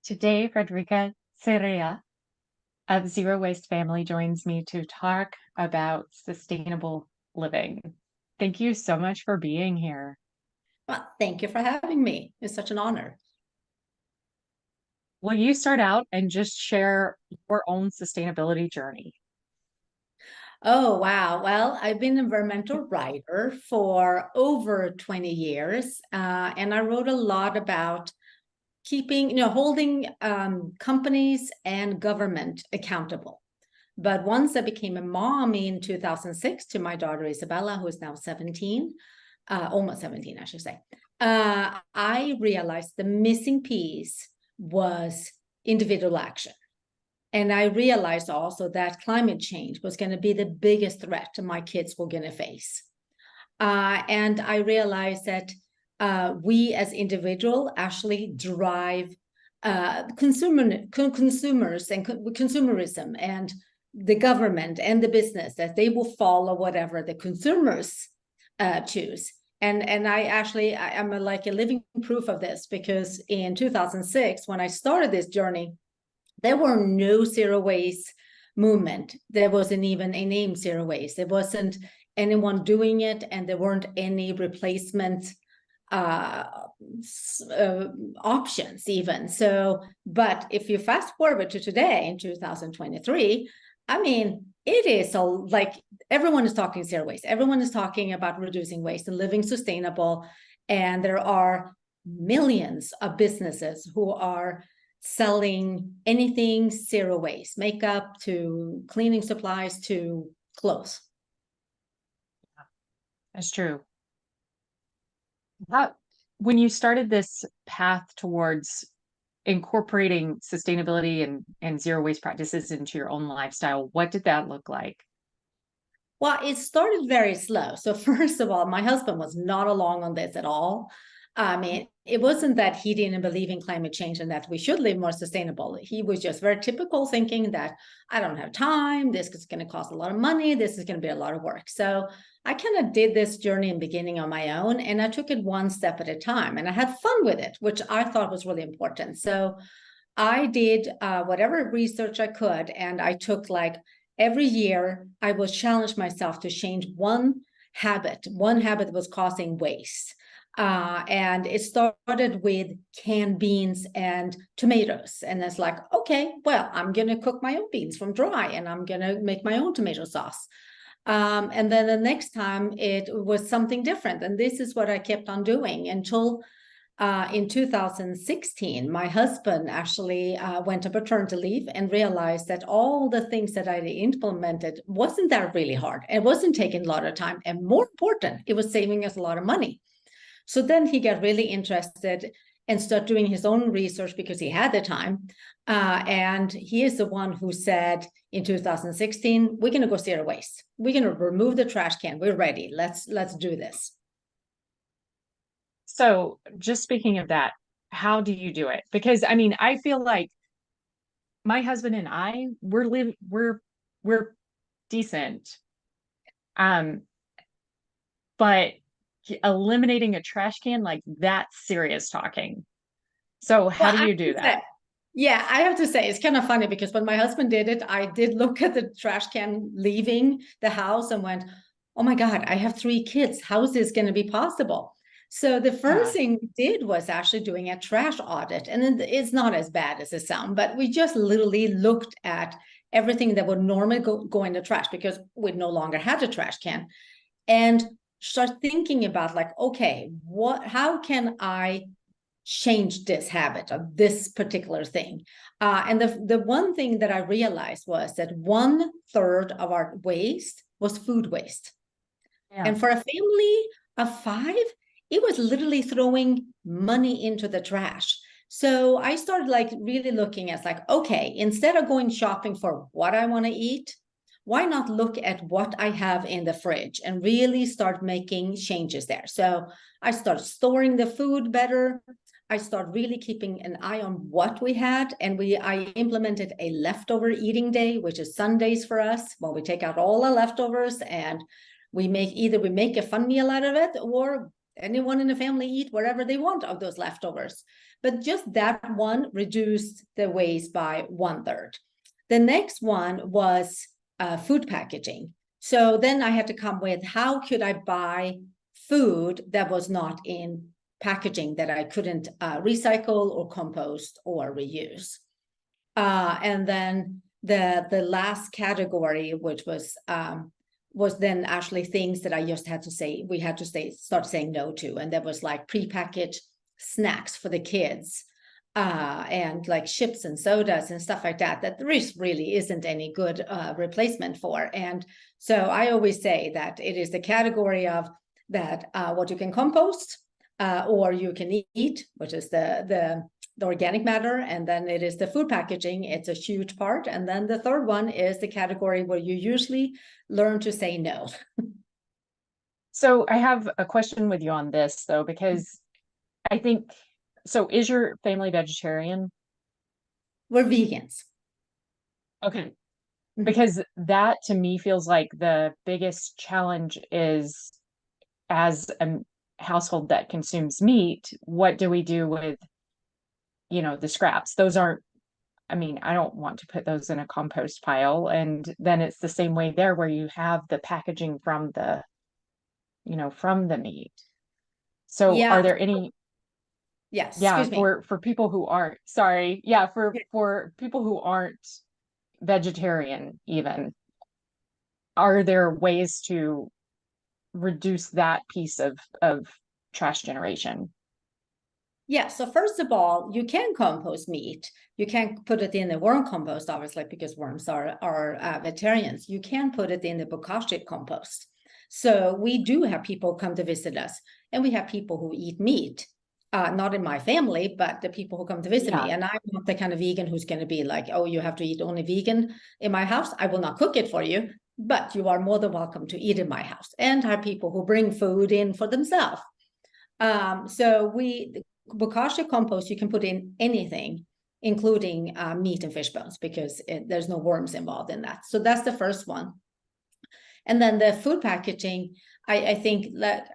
Today, Fredrika Syren of Zero Waste Family joins me to talk about sustainable living. Thank you so much for being here. Well, thank you for having me. It's such an honor. Will you start out and just share your own sustainability journey? Oh, wow. Well, I've been an environmental writer for over 20 years, and I wrote a lot about holding companies and government accountable. But once I became a mom in 2006 to my daughter Isabella, who is now 17, almost 17, I should say, I realized the missing piece was individual action. And I realized also that climate change was going to be the biggest threat my kids were going to face. And I realized that we as individuals actually drive consumers and consumerism, and the government and the business, that they will follow whatever the consumers choose. And I'm like a living proof of this, because in 2006, when I started this journey, there were no zero waste movement. There wasn't even a name zero waste. There wasn't anyone doing it, and there weren't any replacement uh, options even. So, but if you fast forward to today in 2023, I mean, it is so like everyone is talking zero waste. Everyone is talking about reducing waste and living sustainable. And there are millions of businesses who are selling anything zero waste, makeup to cleaning supplies to clothes. That's true. How, when you started this path towards incorporating sustainability and zero waste practices into your own lifestyle, what did that look like? Well, it started very slow. So first of all, my husband was not along on this at all. I mean, it wasn't that he didn't believe in climate change and that we should live more sustainable. He was just very typical, thinking that I don't have time. This is going to cost a lot of money. This is going to be a lot of work. So I kind of did this journey in the beginning on my own, and I took it one step at a time, and I had fun with it, which I thought was really important. So I did whatever research I could, and I took like every year I would challenge myself to change one habit that was causing waste. And it started with canned beans and tomatoes. And it's like, okay, well, I'm going to cook my own beans from dry, and I'm going to make my own tomato sauce. And then the next time it was something different. And this is what I kept on doing until in 2016, my husband actually went on paternity leave and realized that all the things that I implemented wasn't that really hard. It wasn't taking a lot of time. And more important, it was saving us a lot of money. So then he got really interested and started doing his own research because he had the time. And he is the one who said in 2016, we're going to go zero waste. We're going to remove the trash can. We're ready. Let's do this. So, just speaking of that, how do you do it? Because I mean, I feel like my husband and I, we're decent. Um, but eliminating a trash can, like that's serious talking. So, how Well, do you do that? yeah, I have to say it's kind of funny, because when my husband did it, I did look at the trash can leaving the house and went, "Oh my God, I have three kids. How is this going to be possible?" So the first Yeah. thing we did was actually doing a trash audit, and it's not as bad as it sounds, but we just literally looked at everything that would normally go in the trash, because we no longer had a trash can, and start thinking about like, okay, how can I change this habit of this particular thing? And the one thing that I realized was that 1/3 of our waste was food waste. Yeah. And for a family of five, it was literally throwing money into the trash. So I started like really looking at like, okay, instead of going shopping for what I want to eat, why not look at what I have in the fridge and really start making changes there? So I started storing the food better. I started really keeping an eye on what we had, and I implemented a leftover eating day, which is Sundays for us. Well, we take out all the leftovers, and we make a fun meal out of it, or anyone in the family eat whatever they want of those leftovers. But just that one reduced the waste by 1/3. The next one was food packaging. So then I had to come with, how could I buy food that was not in packaging that I couldn't recycle or compost or reuse? And then the last category, which was then actually things that I just had to say, we had to start saying no to. And that was like prepackaged snacks for the kids, and like chips and sodas and stuff like that, that there really isn't any good replacement for. And so I always say that it is the category of that what you can compost or you can eat, which is the organic matter, and then it is the food packaging. It's a huge part. And then the third one is the category where you usually learn to say no. So I have a question with you on this though, because I think, so is your family vegetarian? We're vegans. Okay. Because that to me feels like the biggest challenge is, as a household that consumes meat, what do we do with, the scraps? Those aren't, I mean, I don't want to put those in a compost pile. And then it's the same way there where you have the packaging from from the meat. So are Yeah. there any, Yes. yeah, Excuse me. for people who aren't, sorry, yeah, for people who aren't vegetarian even, are there ways to reduce that piece of trash generation? Yeah, so first of all, you can compost meat. You can't put it in the worm compost, obviously, because worms are vegetarians. You can put it in the bokashi compost. So we do have people come to visit us, and we have people who eat meat. Not in my family, but the people who come to visit me. Yeah. And I'm not the kind of vegan who's going to be like, oh, you have to eat only vegan in my house. I will not cook it for you, but you are more than welcome to eat in my house. And have people who bring food in for themselves. So bokashi compost, you can put in anything, including meat and fish bones, because there's no worms involved in that. So that's the first one. And then the food packaging, I think that,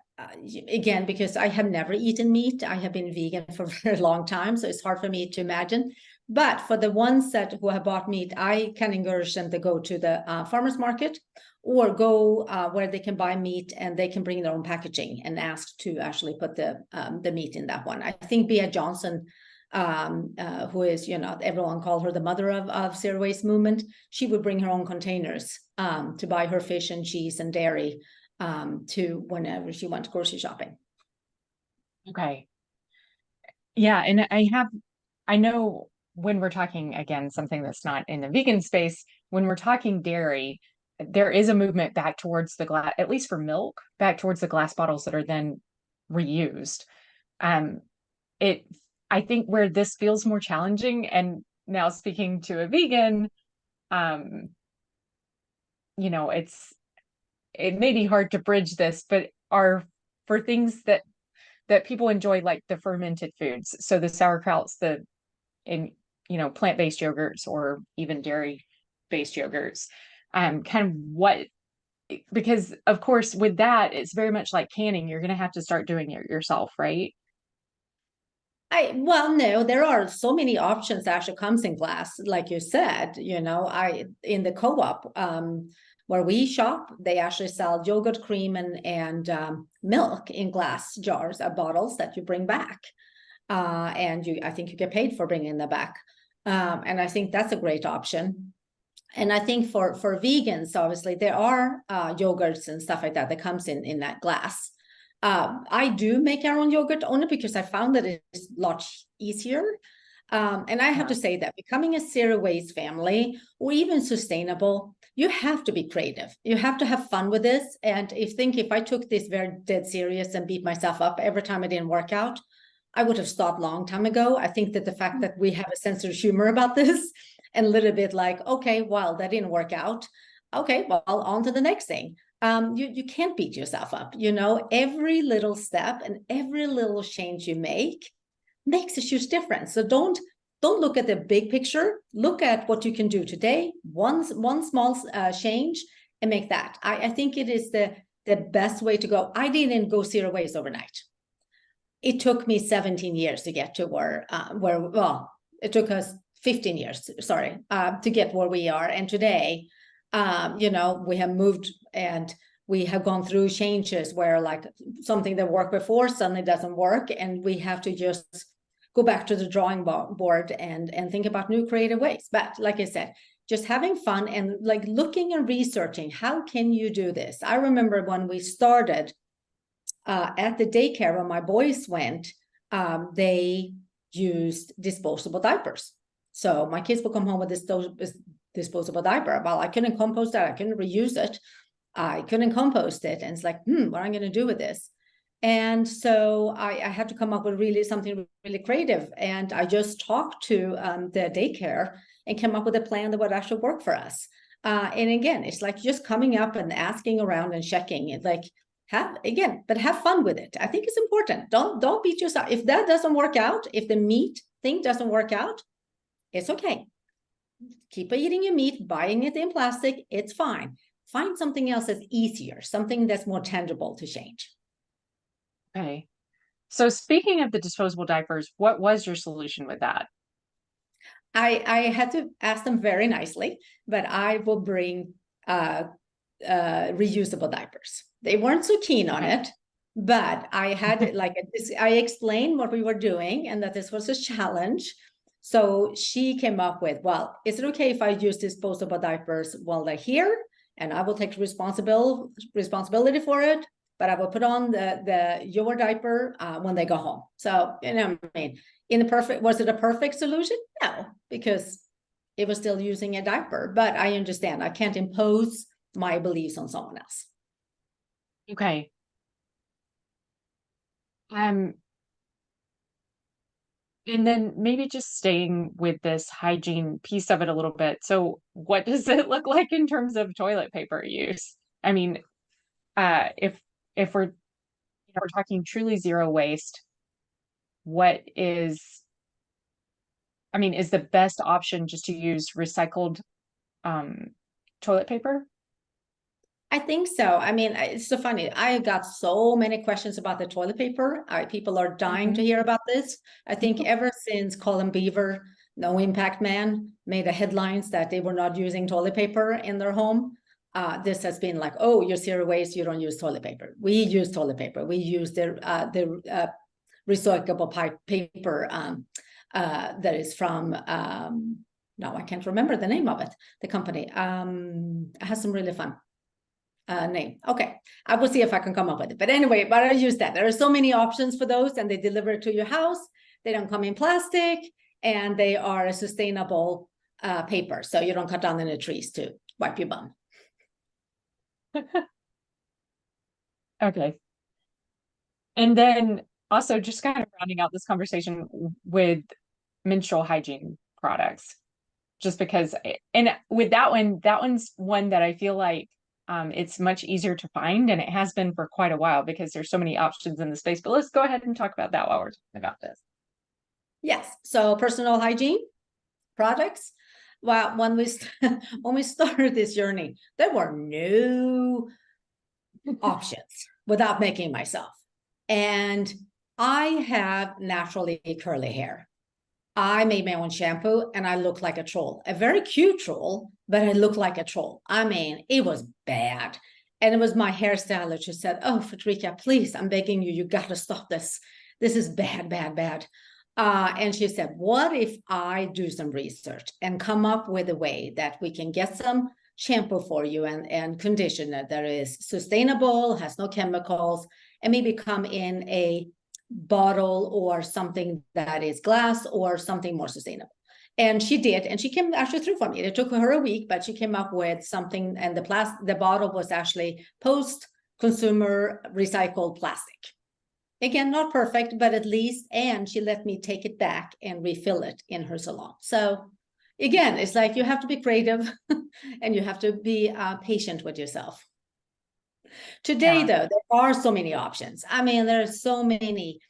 again, because I have never eaten meat, I have been vegan for a very long time, so it's hard for me to imagine. But for the ones who have bought meat, I can encourage them to go to the farmer's market or go where they can buy meat and they can bring their own packaging and ask to actually put the meat in that one. I think Bea Johnson, who is, everyone called her the mother of zero waste movement, she would bring her own containers to buy her fish and cheese and dairy to whenever she went grocery shopping. Okay. Yeah, and I know when we're talking, again, something that's not in the vegan space, when we're talking dairy, there is a movement back towards the glass, at least for milk, back towards the glass bottles that are then reused. Um, I think where this feels more challenging, and now speaking to a vegan, um, it may be hard to bridge this, but are for things that people enjoy, like the fermented foods. So the sauerkrauts, plant-based yogurts, or even dairy-based yogurts. Kind of what, because of course with that, it's very much like canning. You're going to have to start doing it yourself, right? Well, no, there are so many options that actually comes in glass, like you said. In the co-op where we shop, they actually sell yogurt, cream, and milk in glass jars, bottles that you bring back, and I think you get paid for bringing them back, and I think that's a great option. And I think for vegans, obviously there are yogurts and stuff like that comes in that glass. I do make our own yogurt only because I found that it's a lot easier. And I have to say that becoming a zero waste family, or even sustainable, you have to be creative. You have to have fun with this. And if I took this very dead serious and beat myself up every time I didn't work out, I would have stopped long time ago. I think that the fact that we have a sense of humor about this and a little bit like, okay, well, that didn't work out. Okay, well, on to the next thing. You can't beat yourself up. Every little step and every little change you make makes a huge difference. So don't look at the big picture. Look at what you can do today. One small change, and make that. I think it is the best way to go. I didn't go zero waste overnight. it took me 17 years to get to where, well, it took us 15 years, sorry, to get where we are. And today, you know, we have moved and we have gone through changes where like something that worked before suddenly doesn't work. And we have to just go back to the drawing board and think about new creative ways. But like I said, just having fun and like looking and researching, how can you do this? I remember when we started at the daycare when my boys went, they used disposable diapers. So my kids would come home with this disposable diaper. Well, I couldn't compost that. I couldn't reuse it. I couldn't compost it. And it's like, what am I going to do with this? And so I had to come up with really something really creative. And I just talked to the daycare and came up with a plan that would actually work for us. And again, it's like just coming up and asking around and checking it, like have fun with it. I think it's important. Don't beat yourself. If that doesn't work out, if the meat thing doesn't work out, it's okay. Keep eating your meat, buying it in plastic. It's fine. Find something else that's easier, something that's more tangible to change. Okay. So speaking of the disposable diapers, what was your solution with that? I had to ask them very nicely, but I will bring reusable diapers. They weren't so keen on it, but I had like I explained what we were doing and that this was a challenge. So she came up with, well, is it okay if I use disposable diapers while they're here? And I will take responsibility for it, but I will put on your diaper when they go home. So, you know, I mean, was it a perfect solution? No, because it was still using a diaper, but I understand I can't impose my beliefs on someone else. Okay. And then maybe just staying with this hygiene piece of it a little bit. So what does it look like in terms of toilet paper use? I mean, if we're talking truly zero waste, is the best option just to use recycled toilet paper? I think so. I mean, it's so funny. I got so many questions about the toilet paper. People are dying to hear about this. I think ever since Colin Beaver, No Impact Man, made the headlines that they were not using toilet paper in their home, this has been like, oh, you're zero waste, you don't use toilet paper. We use toilet paper. We use the recyclable paper that is from, no, I can't remember the name of it, the company. It has some really fun name. Okay, I will see if I can come up with it. But anyway, but I use that. There are so many options for those, and they deliver it to your house. They don't come in plastic, and they are a sustainable paper, so you don't cut down any trees to wipe your bum. Okay. And then also just kind of rounding out this conversation with menstrual hygiene products, just because, and with that one's one that I feel like it's much easier to find, and it has been for quite a while because there's so many options in the space. But let's go ahead and talk about that while we're talking about this. Yes. So personal hygiene products. Well, when we started this journey, there were no options without making myself. And I have naturally curly hair. I made my own shampoo and I look like a troll, a very cute troll, but I look like a troll. I mean, it was bad. And it was my hairstylist who said, oh, Fredrika, please, I'm begging you, you got to stop this. This is bad, bad, bad. And she said, what if I do some research and come up with a way that we can get some shampoo for you and conditioner that is sustainable, has no chemicals, and maybe come in a bottle or something that is glass or something more sustainable. And she did, and she came actually through for me. It took her a week, but she came up with something, and the bottle was actually post-consumer recycled plastic. Again, not perfect, but at least, and she let me take it back and refill it in her salon. So again, it's like you have to be creative and you have to be patient with yourself. Today, though, there are so many options. I mean, there are so many.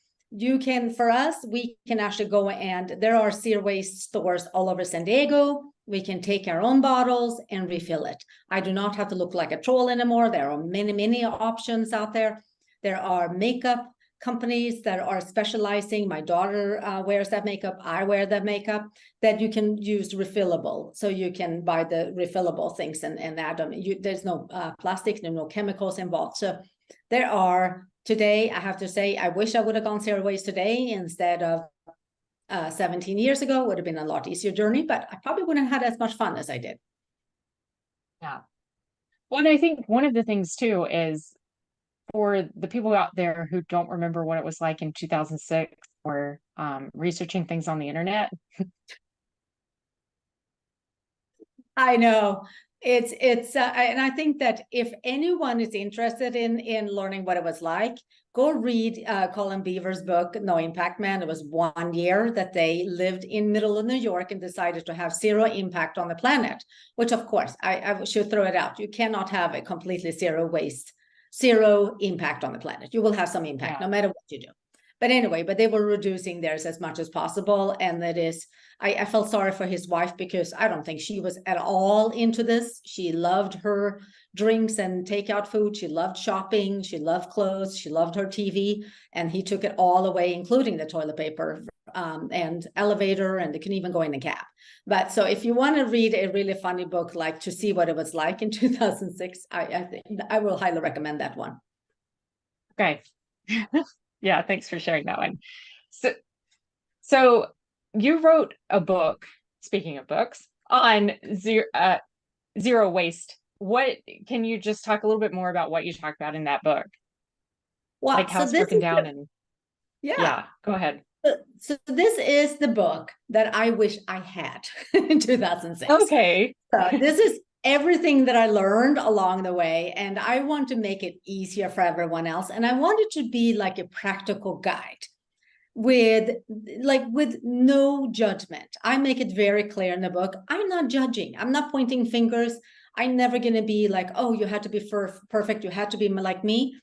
For us, we can actually go, and there are zero waste stores all over San Diego. We can take our own bottles and refill it. I do not have to look like a troll anymore. There are many, many options out there. There are makeup companies that are specializing. My daughter wears that makeup. I wear that makeup, that you can use refillable. So you can buy the refillable things and add them. There's no plastic, no chemicals involved. So there are, today, I have to say, I wish I would have gone zero waste today instead of 17 years ago. Would have been a lot easier journey, but I probably wouldn't have had as much fun as I did. Yeah. Well, and I think one of the things too is for the people out there who don't remember what it was like in 2006 or researching things on the internet. I know and I think that if anyone is interested in learning what it was like, go read Colin Beaver's book, No Impact Man. It was 1 year that they lived in middle of New York and decided to have zero impact on the planet, which of course I should throw it out. You cannot have a completely zero waste, zero impact on the planet. You will have some impact no matter what you do. But anyway, but they were reducing theirs as much as possible. And that is, I felt sorry for his wife because I don't think she was at all into this. She loved her drinks and takeout food. She loved shopping. She loved clothes. She loved her TV. And he took it all away, including the toilet paper and elevator, and they can even go in a cab. But so if you want to read a really funny book, like to see what it was like in 2006, I think I will highly recommend that one. Okay. Yeah, thanks for sharing that one. So you wrote a book, speaking of books, on zero waste. What can you just talk a little bit more about what you talked about in that book? Well, like how it's broken down and yeah, go ahead. So this is the book that I wish I had in 2006. Okay. So this is everything that I learned along the way, and I want to make it easier for everyone else. And I want it to be like a practical guide with no judgment. I make it very clear in the book. I'm not judging. I'm not pointing fingers. I'm never going to be like, oh, you had to be perfect. You had to be like me.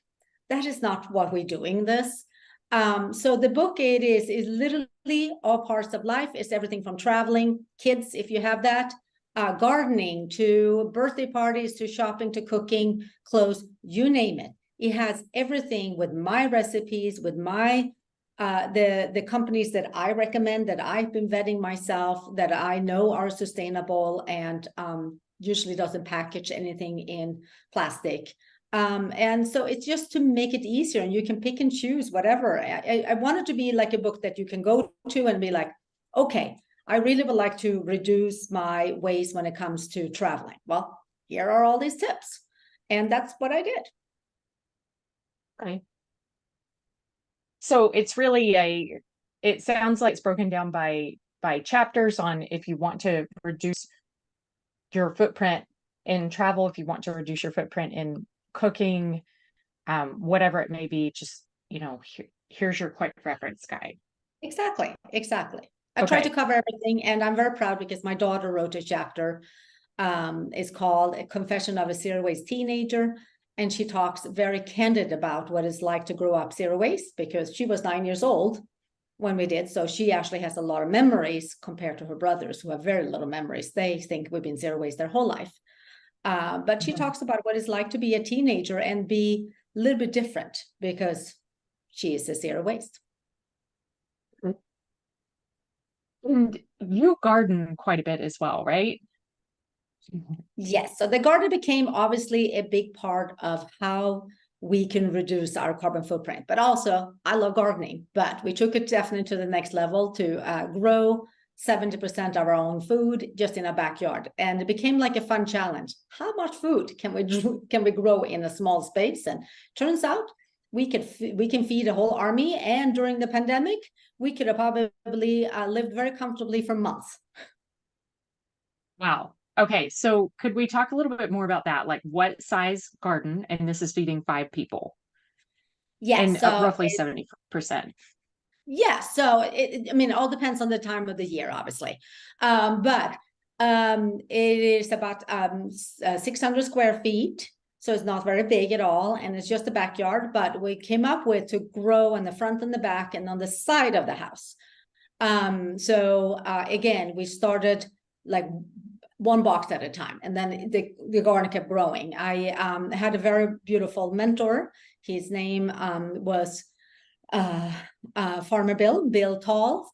That is not what we're doing this. So the book, it is literally all parts of life. It's everything from traveling, kids, if you have that, gardening, to birthday parties, to shopping, to cooking, clothes, you name it. It has everything with my recipes, with my the companies that I recommend, that I've been vetting myself, that I know are sustainable, and usually doesn't package anything in plastic. And so it's just to make it easier, and you can pick and choose whatever. I want it to be like a book that you can go to and be like, okay, I really would like to reduce my waste when it comes to traveling. Well, here are all these tips. And that's what I did. Okay. So it's really it sounds like it's broken down by chapters on if you want to reduce your footprint in travel, if you want to reduce your footprint in cooking, whatever it may be, just, here's your quick reference guide. Exactly. I tried to cover everything, and I'm very proud because my daughter wrote a chapter. It's called A Confession of a Zero Waste Teenager. And she talks very candid about what it's like to grow up zero waste, because she was 9 years old when we did. So she actually has a lot of memories compared to her brothers, who have very little memories. They think we've been zero waste their whole life. But she talks about what it's like to be a teenager and be a little bit different, because she is a zero waste. And you garden quite a bit as well, right? Yes. So the garden became obviously a big part of how we can reduce our carbon footprint. But also, I love gardening, but we took it definitely to the next level to grow 70% of our own food just in our backyard. And it became like a fun challenge. How much food can we grow in a small space? And turns out we can feed a whole army. And during the pandemic, we could have probably lived very comfortably for months. Wow. Okay, so could we talk a little bit more about that? Like, what size garden? And this is feeding 5 people. Yes, and so roughly 70%. Yeah, so it all depends on the time of the year, obviously. But it is about 600 square feet. So it's not very big at all. And it's just a backyard. But we came up with to grow on the front and the back and on the side of the house. Again, we started like one box at a time, and then the garden kept growing. I had a very beautiful mentor. His name was farmer Bill Tall,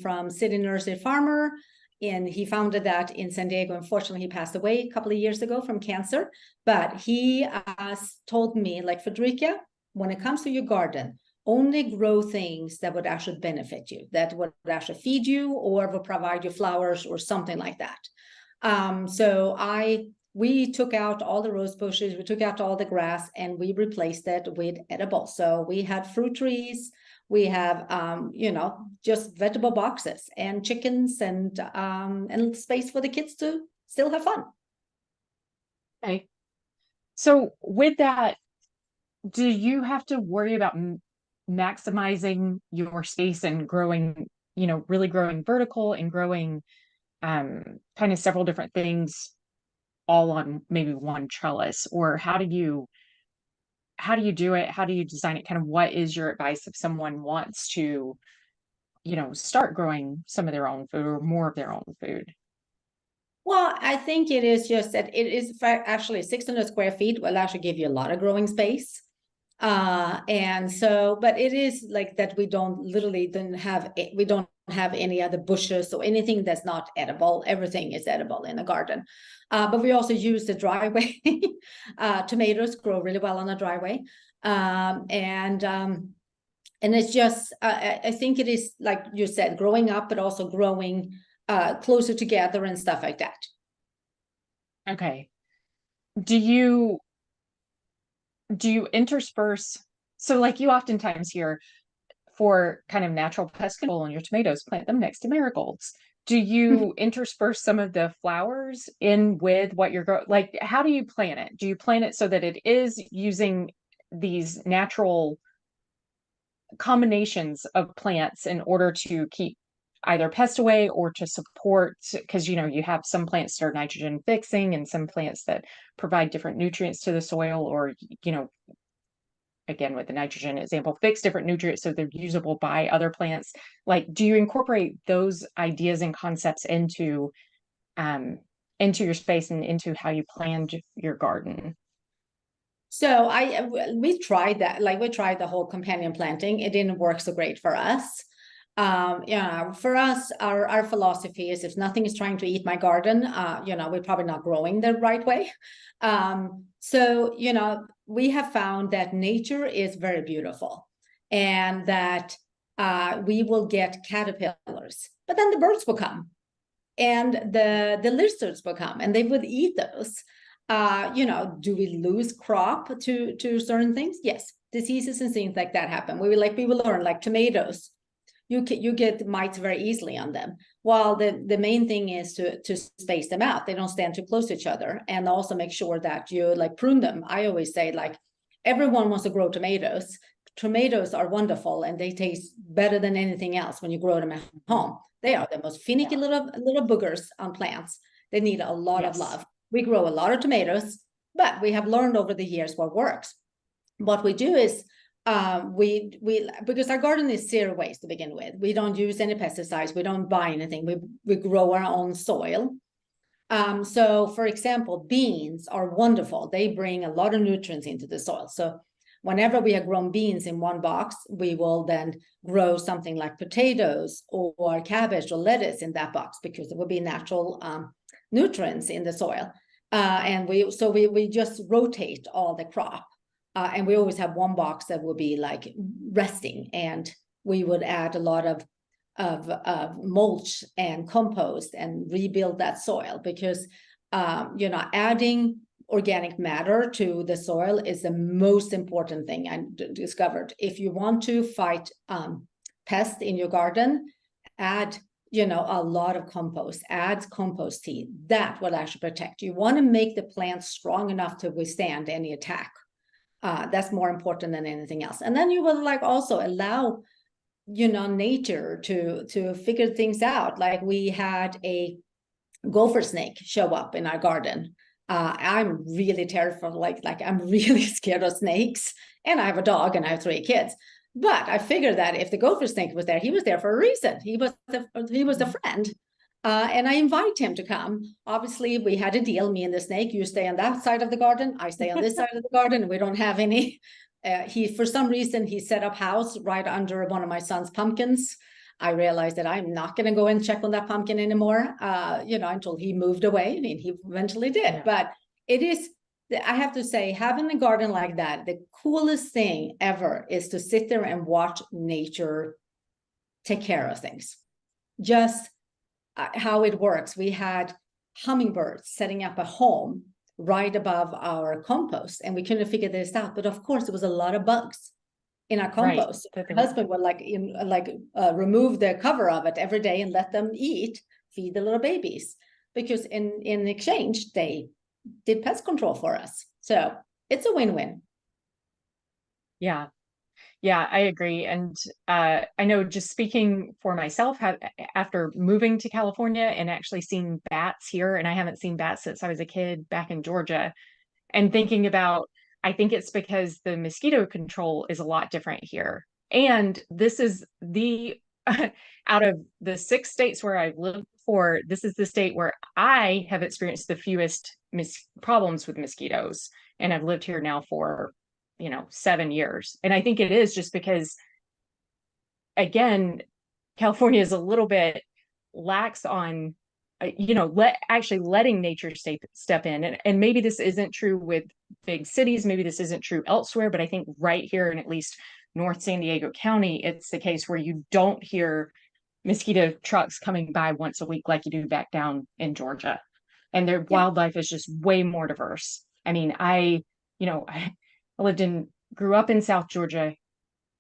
from City Nursery Farmer. And he founded that in San Diego. Unfortunately, he passed away a couple of years ago from cancer. But he told me, like, Fredrika, when it comes to your garden, only grow things that would actually benefit you, that would actually feed you or will provide you flowers or something like that. We took out all the rose bushes, we took out all the grass, and we replaced it with edible. So we had fruit trees, we have, just vegetable boxes and chickens and space for the kids to still have fun. Okay. So with that, do you have to worry about maximizing your space and growing, really growing vertical and growing kind of several different things all on maybe one trellis? Or how do you do it? How do you design it? Kind of what is your advice if someone wants to, start growing some of their own food or more of their own food? Well, I think it is just that it is actually 600 square feet will actually give you a lot of growing space. And so, but it is like that we don't have any other bushes or anything that's not edible. Everything is edible in the garden. But we also use the driveway. Tomatoes grow really well on the driveway. And it's just, I think it is, like you said, growing up, but also growing closer together and stuff like that. Okay. Do you intersperse? So like you oftentimes hear for kind of natural pest control on your tomatoes, plant them next to marigolds. Do you intersperse some of the flowers in with what you're growing? Like, how do you plant it? Do you plant it so that it is using these natural combinations of plants in order to keep either pest away or to support, because you have some plants that are nitrogen fixing and some plants that provide different nutrients to the soil, or again with the nitrogen example, fix different nutrients so they're usable by other plants. Like, do you incorporate those ideas and concepts into your space and into how you planned your garden? So we tried that, like we tried the whole companion planting. It didn't work so great for us. For us, our philosophy is if nothing is trying to eat my garden, we're probably not growing the right way. We have found that nature is very beautiful, and that we will get caterpillars, but then the birds will come, and the lizards will come, and they would eat those. Do we lose crop to certain things? Yes, diseases and things like that happen. We will learn, like tomatoes. You get mites very easily on them. While the main thing is to space them out. They don't stand too close to each other, and also make sure that you like prune them. I always say, like, everyone wants to grow tomatoes. Tomatoes are wonderful, and they taste better than anything else when you grow them at home. They are the most finicky little boogers on plants. They need a lot of love. We grow a lot of tomatoes, but we have learned over the years what works. What we do is because our garden is zero waste to begin with. We don't use any pesticides. We don't buy anything. We grow our own soil. So for example, beans are wonderful. They bring a lot of nutrients into the soil. So whenever we have grown beans in one box, we will then grow something like potatoes or cabbage or lettuce in that box, because there will be natural nutrients in the soil. And we just rotate all the crop. And we always have one box that will be like resting, and we would add a lot of mulch and compost and rebuild that soil, because adding organic matter to the soil is the most important thing I discovered. If you want to fight pests in your garden, add a lot of compost, add compost tea. That will actually protect. You want to make the plants strong enough to withstand any attack. That's more important than anything else. And then you will also allow, nature to figure things out. Like, we had a gopher snake show up in our garden. I'm really terrified, like I'm really scared of snakes, and I have a dog and I have 3 kids. But I figured that if the gopher snake was there, he was there for a reason. He was the friend. And I invite him to come. Obviously, we had a deal, me and the snake. You stay on that side of the garden, I stay on this side of the garden. We don't have any For some reason, he set up house right under one of my son's pumpkins. I realized that I'm not going to go and check on that pumpkin anymore, until he moved away. I mean, he eventually did, Yeah. but it is, I have to say, having a garden like that, the coolest thing ever is to sit there and watch nature take care of things. Just how it works. We had hummingbirds setting up a home right above our compost, and we couldn't figure this out. But of course, there was a lot of bugs in our compost. Right. My husband would remove the cover of it every day and let them feed the little babies, because in exchange they did pest control for us. So it's a win-win. Yeah. Yeah, I agree. And I know, just speaking for myself, after moving to California and actually seeing bats here, and I haven't seen bats since I was a kid back in Georgia, and thinking about, I think it's because the mosquito control is a lot different here. And this is out of the 6 states where I've lived before, this is the state where I have experienced the fewest problems with mosquitoes. And I've lived here now for 7 years. And I think it is just because, again, California is a little bit lax on, letting nature step in. And maybe this isn't true with big cities. Maybe this isn't true elsewhere, but I think right here in at least North San Diego County, it's the case where you don't hear mosquito trucks coming by once a week like you do back down in Georgia. And their wildlife is just way more diverse. I mean, I grew up in South Georgia,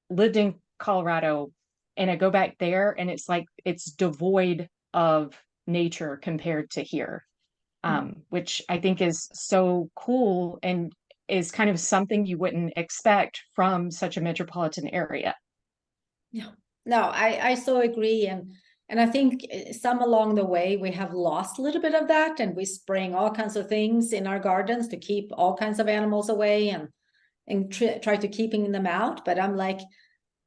lived in Colorado, and I go back there and it's like it's devoid of nature compared to here, which I think is so cool and is kind of something you wouldn't expect from such a metropolitan area. Yeah, no, I so agree. And I think some along the way we have lost a little bit of that, and we're spraying all kinds of things in our gardens to keep all kinds of animals away and try to keeping them out. But I'm like,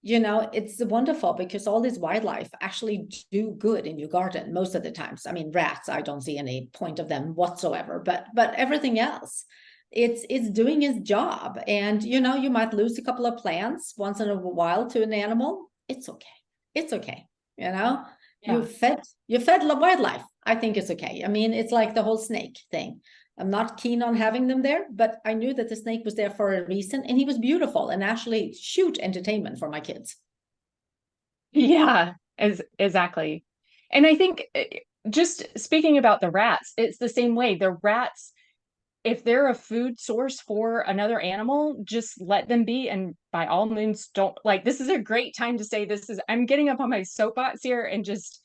it's wonderful because all this wildlife actually do good in your garden most of the times. I mean, rats, I don't see any point of them whatsoever, but everything else, it's doing its job. And you might lose a couple of plants once in a while to an animal. It's okay. It's okay. Yeah. You fed wildlife. I think it's okay. I mean, it's like the whole snake thing. I'm not keen on having them there, but I knew that the snake was there for a reason, and he was beautiful and actually huge entertainment for my kids. Yeah, exactly. And I think, just speaking about the rats, it's the same way. The rats, if they're a food source for another animal, just let them be. And by all means, don't, like, this is a great time to say I'm getting up on my soapbox here and just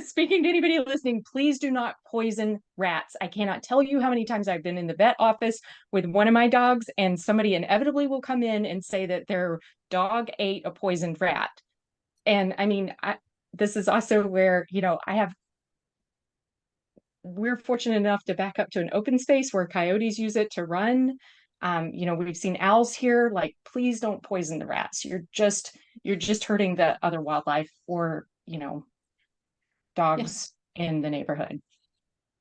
speaking to anybody listening, please do not poison rats. I cannot tell you how many times I've been in the vet office with one of my dogs, and somebody inevitably will come in and say that their dog ate a poisoned rat. And I mean, this is also where, we're fortunate enough to back up to an open space where coyotes use it to run. We've seen owls here. Like, please don't poison the rats. You're just hurting the other wildlife or, dogs in the neighborhood.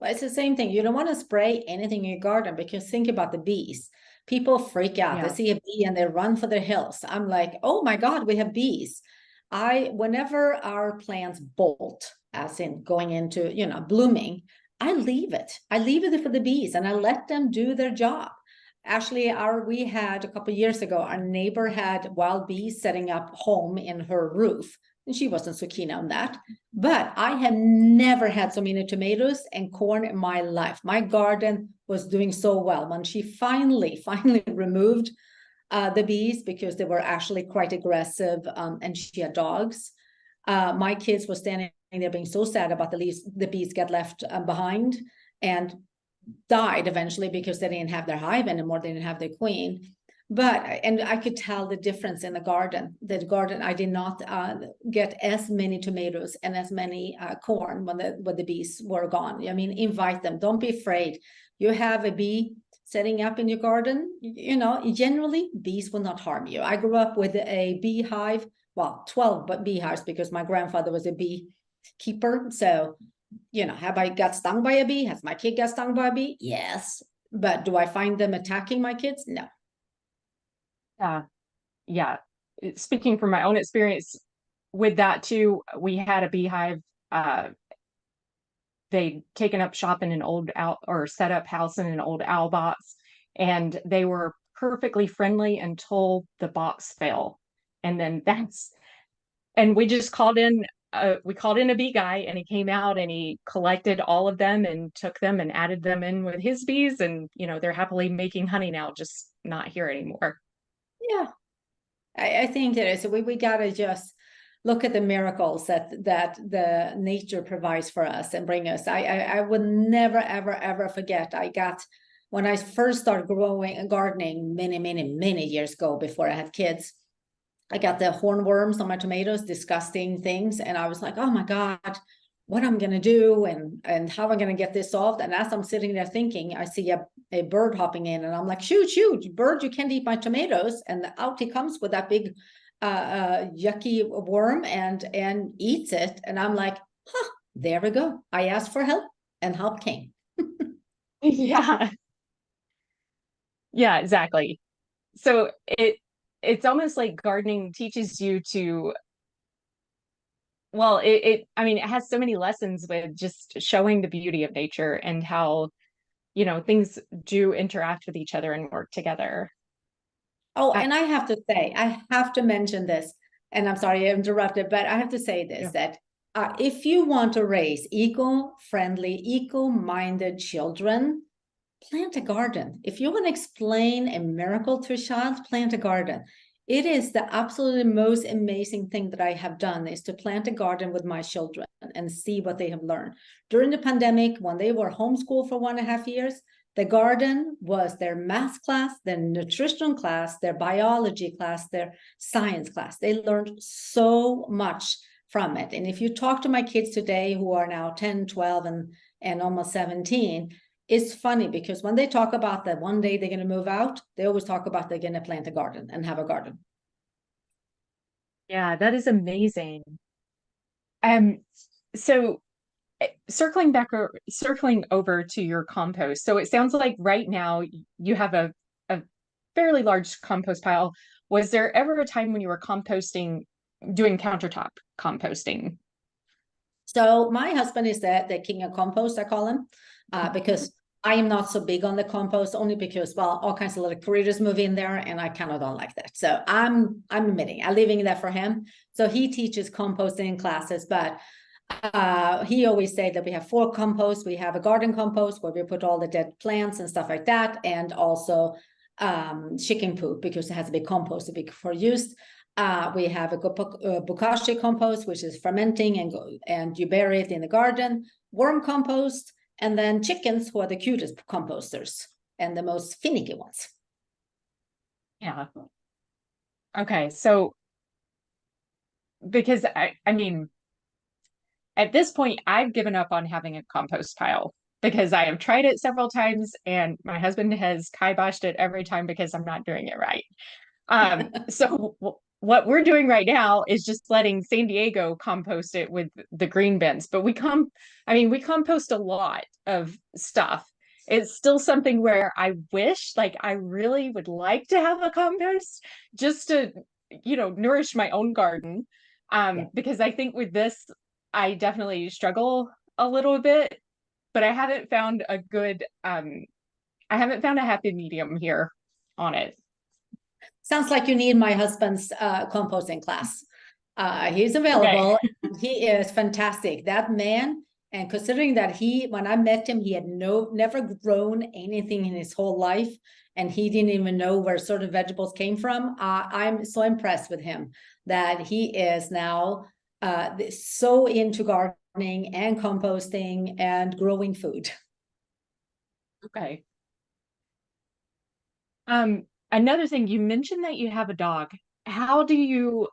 Well, it's the same thing. You don't want to spray anything in your garden, because think about the bees. People freak out. They see a bee and they run for their hills. I'm like, oh my God, we have bees. Whenever our plants bolt, as in going into, blooming, I leave it. I leave it for the bees and I let them do their job. Actually, we had a couple of years ago, our neighbor had wild bees setting up home in her roof, and she wasn't so keen on that. But I have never had so many tomatoes and corn in my life. My garden was doing so well when she finally removed the bees, because they were actually quite aggressive, and she had dogs. My kids were standing there being so sad about the bees get left behind and died eventually because they didn't have their hive anymore. They didn't have their queen. And I could tell the difference in the garden. I did not get as many tomatoes and as many corn when the bees were gone. I mean, invite them. Don't be afraid. You have a bee setting up in your garden, generally bees will not harm you. I grew up with a beehive, 12 beehives, because my grandfather was a beekeeper. So, have I got stung by a bee? Has my kid got stung by a bee? Yes. But do I find them attacking my kids? No. Yeah. yeah, speaking from my own experience with that too, we had a beehive. Uh, they'd taken up shop in an old owl or set up house in an old owl box, and they were perfectly friendly until the box fell. And then and we just called in we called in a bee guy, and he came out and he collected all of them and took them and added them in with his bees, and they're happily making honey now, just not here anymore. Yeah, I think it is. We gotta just look at the miracles that the nature provides for us and bring us. I would never ever ever forget. I got when I first started growing and gardening many years ago before I had kids. I got the hornworms on my tomatoes, disgusting things, and I was like, oh my God, what I'm gonna do and how I'm gonna get this solved. And as I'm sitting there thinking, I see a bird hopping in, and I'm like, shoot, bird, you can't eat my tomatoes. And out he comes with that big yucky worm and eats it. And I'm like, huh, there we go. I asked for help and help came. Yeah, yeah, exactly. So it's almost like gardening teaches you to, well, I mean, it has so many lessons with just showing the beauty of nature and how, things do interact with each other and work together. Oh, I, and I have to say, I have to mention this, and I'm sorry I interrupted, but I have to say this, yeah. that if you want to raise eco-friendly, eco-minded children, plant a garden. If you want to explain a miracle to a child, plant a garden. It is the absolutely most amazing thing that I have done is to plant a garden with my children and see what they have learned. During the pandemic, when they were homeschooled for 1.5 years, the garden was their math class, their nutrition class, their biology class, their science class. They learned so much from it. And if you talk to my kids today who are now 10, 12, and almost 17, it's funny because when they talk about that one day they're going to move out, they always talk about they're going to plant a garden and have a garden. Yeah, that is amazing. Um, so circling over to your compost. So it sounds like right now you have a fairly large compost pile. Was there ever a time when you were doing countertop composting? So my husband is the king of compost, I call him, because I am not so big on the compost, only because, well, all kinds of little critters move in there, and I kind of don't like that. So I'm admitting I'm leaving that for him. So he teaches composting classes, but he always say that we have 4 composts. We have a garden compost where we put all the dead plants and stuff like that, and also chicken poop because it has to be composted before use. We have a bokashi compost, which is fermenting and you bury it in the garden, worm compost, and then chickens, who are the cutest composters and the most finicky ones. Yeah. Okay. So because I mean, at this point, I've given up on having a compost pile because I have tried it several times and my husband has kiboshed it every time because I'm not doing it right. So what we're doing right now is just letting San Diego compost it with the green bins. But we compost a lot of stuff. It's still something where I wish, like, I really would like to have a compost just to, nourish my own garden. Yeah. Because I think with this, I definitely struggle a little bit, but I haven't found a happy medium here on it. Sounds like you need my husband's composting class. He's Okay. available. He is fantastic. That man, and considering that when I met him, he had never grown anything in his whole life, and he didn't even know where certain vegetables came from. I'm so impressed with him that he is now so into gardening and composting and growing food. Okay. Another thing, you mentioned that you have a dog. How do you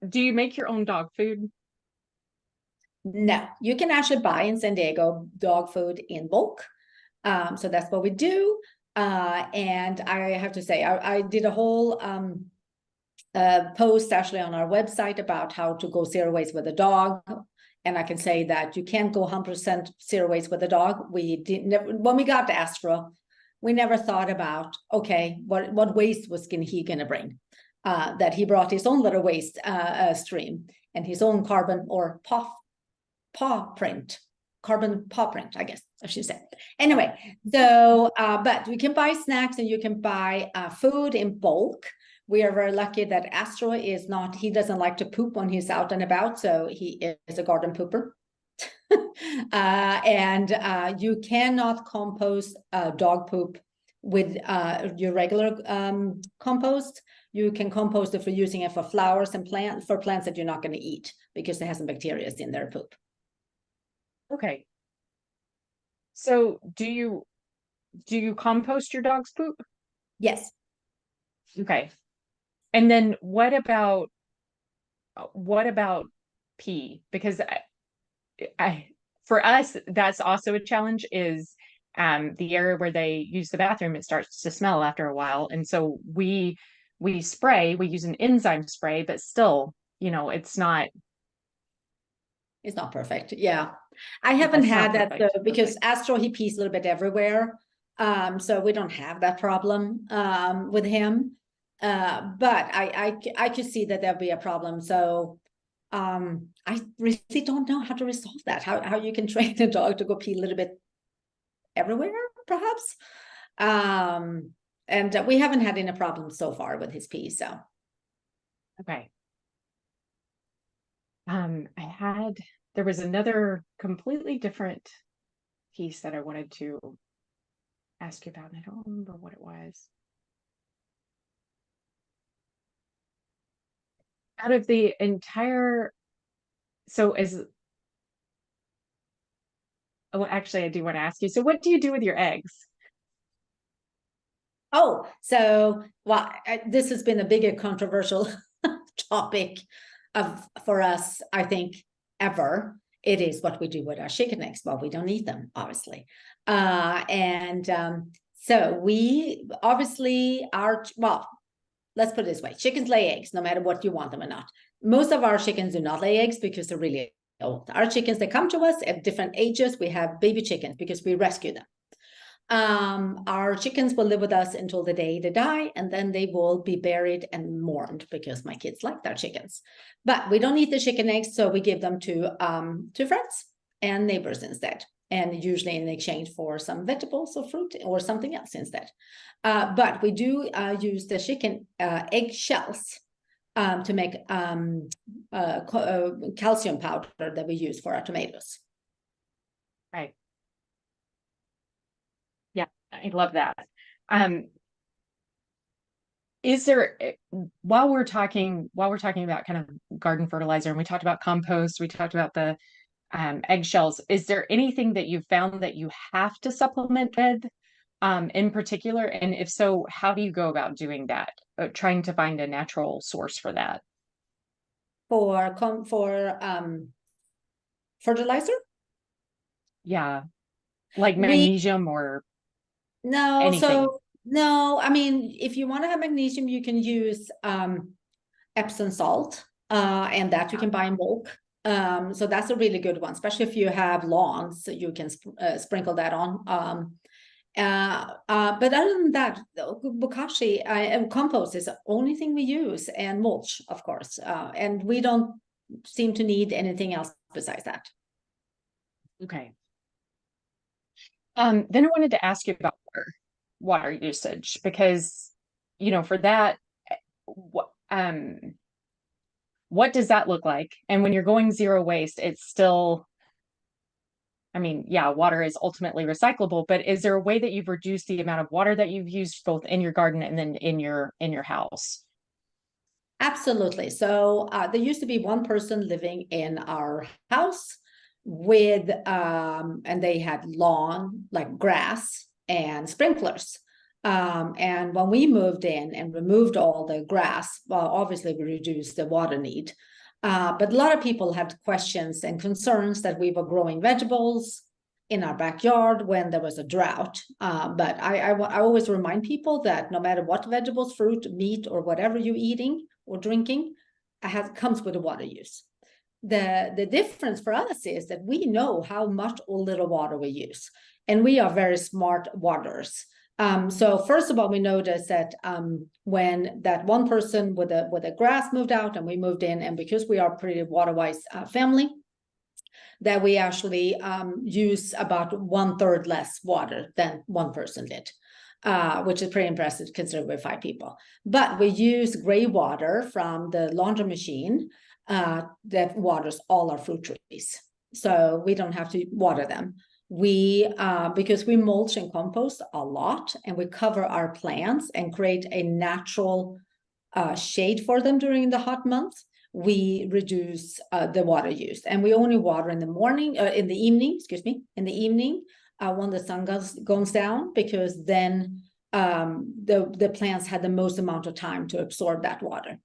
make your own dog food? No, you can actually buy in San Diego dog food in bulk. So that's what we do. And I have to say, I did a whole post actually on our website about how to go 0 waste with a dog. And I can say that you can't go 100% 0 waste with a dog. We didn't, when we got to Astro, we never thought about, okay, what waste was he going to bring? That he brought his own little waste stream and his own carbon or carbon paw print, I guess I should say. Anyway, so, but we can buy snacks and you can buy food in bulk. We are very lucky that Astro is not, he doesn't like to poop when he's out and about, so he is a garden pooper. And you cannot compost dog poop with your regular compost. You can compost it for using it for flowers and plants that you're not going to eat because it has some bacteria in their poop. Okay. So do you compost your dog's poop? Yes. Okay. And then what about pee? Because for us, that's also a challenge is the area where they use the bathroom, it starts to smell after a while. And so we use an enzyme spray, but still, it's not perfect. Yeah. I haven't had that though, because Astro, he pees a little bit everywhere. So we don't have that problem with him. But I could see that there'll be a problem. So I really don't know how to resolve that. How you can train a dog to go pee a little bit everywhere, perhaps. And we haven't had any problems so far with his pee. So okay. There was another completely different piece that I wanted to ask you about, and I don't remember what it was. Out of the entire, actually, I do want to ask you, so what do you do with your eggs? Oh, so, well, this has been a bigger controversial topic for us, I think, ever. It is what we do with our chicken eggs. Well, we don't eat them, obviously. So we obviously let's put it this way. Chickens lay eggs, no matter what you want them or not. Most of our chickens do not lay eggs because they're really old. Our chickens, they come to us at different ages. We have baby chickens because we rescue them. Our chickens will live with us until the day they die, and then they will be buried and mourned because my kids like their chickens. But we don't eat the chicken eggs, so we give them to friends and neighbors instead, and usually in exchange for some vegetables or fruit or something else instead. But we do use the chicken egg shells to make calcium powder that we use for our tomatoes. Right. Yeah, I love that. Is there, while we're talking about kind of garden fertilizer, and we talked about compost, we talked about the eggshells, is there anything that you've found that you have to supplement with in particular? And if so, how do you go about doing that? Trying to find a natural source for that. For fertilizer? Yeah. Like magnesium or anything. So no, I mean, if you want to have magnesium, you can use Epsom salt, and that you can buy in bulk. So that's a really good one, especially if you have lawns, so you can sprinkle that on. But other than that, bokashi and compost is the only thing we use, and mulch, of course. And we don't seem to need anything else besides that. Okay. Then I wanted to ask you about water usage, because for that, what does that look like? And when you're going zero waste, it's still, I mean, yeah, water is ultimately recyclable, but is there a way that you've reduced the amount of water that you've used both in your garden and then in your house? Absolutely. So there used to be one person living in our house with and they had lawn, like grass and sprinklers. And when we moved in and removed all the grass, well, obviously we reduced the water need. But a lot of people had questions and concerns that we were growing vegetables in our backyard when there was a drought. But I always remind people that no matter what vegetables, fruit, meat, or whatever you're eating or drinking, comes with a water use. The difference for us is that we know how much or little water we use, and we are very smart waterers. So first of all, we noticed that when that one person with the grass moved out and we moved in, and because we are pretty water-wise family, that we actually use about 1/3 less water than one person did, which is pretty impressive considering we're 5 people. But we use gray water from the laundry machine that waters all our fruit trees. So we don't have to water them. We because we mulch and compost a lot, and we cover our plants and create a natural shade for them during the hot months, we reduce the water use, and we only water in the morning, in the evening, in the evening when the sun goes down, because then the plants had the most amount of time to absorb that water.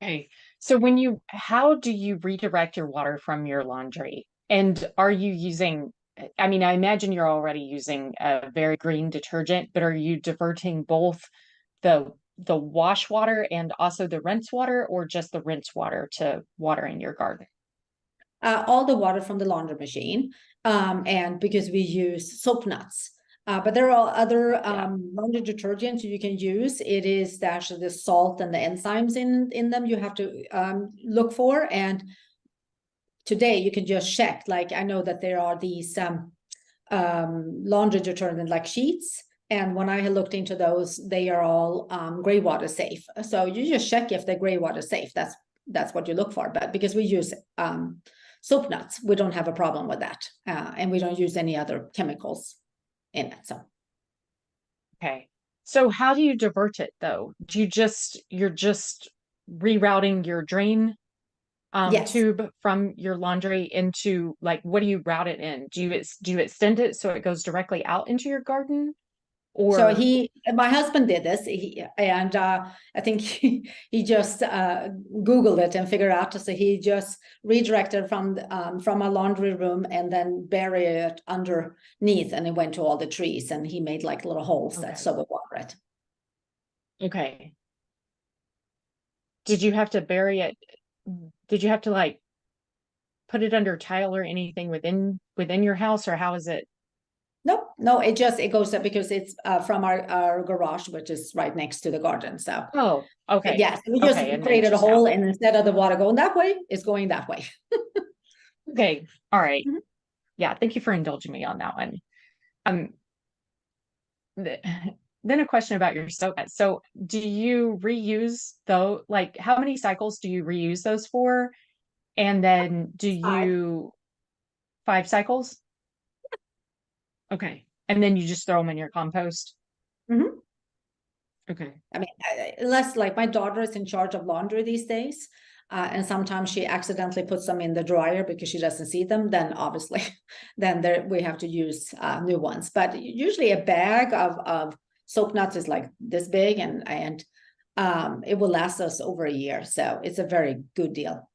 Okay. So how do you redirect your water from your laundry? And are you using, I mean, I imagine you're already using a very green detergent, but are you diverting both the wash water and also the rinse water, or just the rinse water to water in your garden? All the water from the laundry machine, and because we use soap nuts. But there are other laundry detergents you can use. It is actually the salt and the enzymes in them you have to look for. And today you can just check. Like, I know that there are these laundry detergent like sheets. And when I had looked into those, they are all gray water safe. So you just check if they're gray water safe. That's what you look for. But because we use soap nuts, we don't have a problem with that. And we don't use any other chemicals in it. So Okay. So how do you divert it though? You're just rerouting your drain yes. tube from your laundry into, like, what do you route it in? Do you extend it so it goes directly out into your garden? So Or my husband did this, and I think he just Googled it and figured out. So he just redirected from a laundry room and then buried it underneath, and it went to all the trees, and he made like little holes okay. that so we water it. Okay. Did you have to bury it? Did you have to like put it under tile or anything within your house, or how is it? No, it goes up because it's from our garage, which is right next to the garden. So Oh, okay. yes, we just Okay, and then created a just out. hole, and instead of the water going that way, it's going that way. Okay. All right. Mhm. Yeah, thank you for indulging me on that one. Um, th- then a question about your soap. So do you reuse though? Like, how many cycles do you reuse those for? And then do 5. you 5 cycles? Okay. And then you just throw them in your compost? Mhm. Okay. I mean, unless like my daughter is in charge of laundry these days, and sometimes she accidentally puts them in the dryer because she doesn't see them, then obviously, then we have to use new ones. But usually a bag of soap nuts is like this big, and it will last us over a year. So it's a very good deal.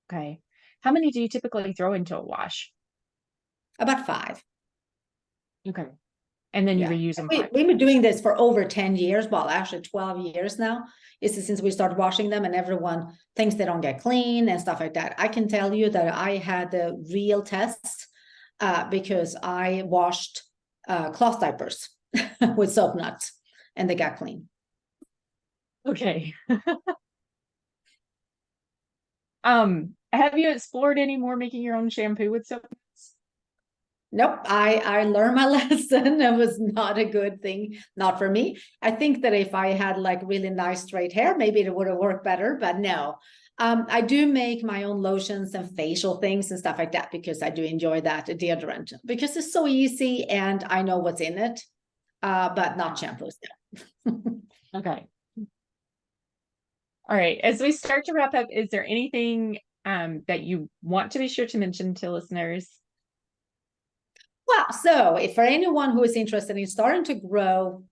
Okay. How many do you typically throw into a wash? About 5. Okay. And then you Yeah. reuse them We've been doing this for over 10 years. Well, actually 12 years now. Is since we started washing them, and everyone thinks they don't get clean and stuff like that. I can tell you that I had the real test because I washed cloth diapers with soap nuts, and they got clean. Okay. Have you explored any more making your own shampoo with soap? Nope, I learned my lesson. It was not a good thing, not for me. I think that if I had like really nice straight hair, maybe it would have worked better, but no. I do make my own lotions and facial things and stuff like that because I do enjoy that deodorant because it's so easy and I know what's in it, but not shampoos. Okay. All right. As we start to wrap up, is there anything that you want to be sure to mention to listeners? Well, so if for anyone who is interested in starting to grow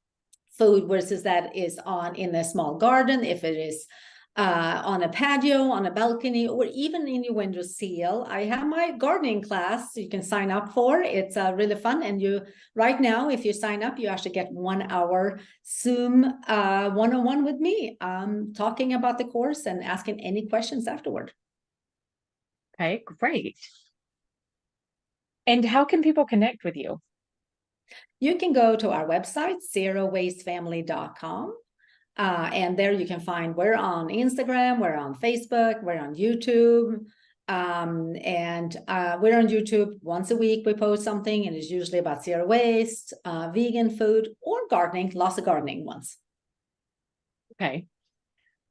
food versus that is on in a small garden, if it is on a patio, on a balcony, or even in your windowsill, I have my gardening class you can sign up for. It's really fun, and you right now, if you sign up, you actually get 1 hour Zoom one-on-one with me, talking about the course and asking any questions afterward. Okay, great. And how can people connect with you? You can go to our website, zerowastefamily.com. And there you can find, we're on Instagram, we're on Facebook, we're on YouTube. And we're on YouTube once a week. We post something, and it's usually about zero waste, vegan food, or gardening, lots of gardening ones. Okay.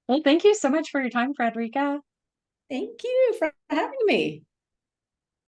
Well, thank you so much for your time, Fredrika. Thank you for having me.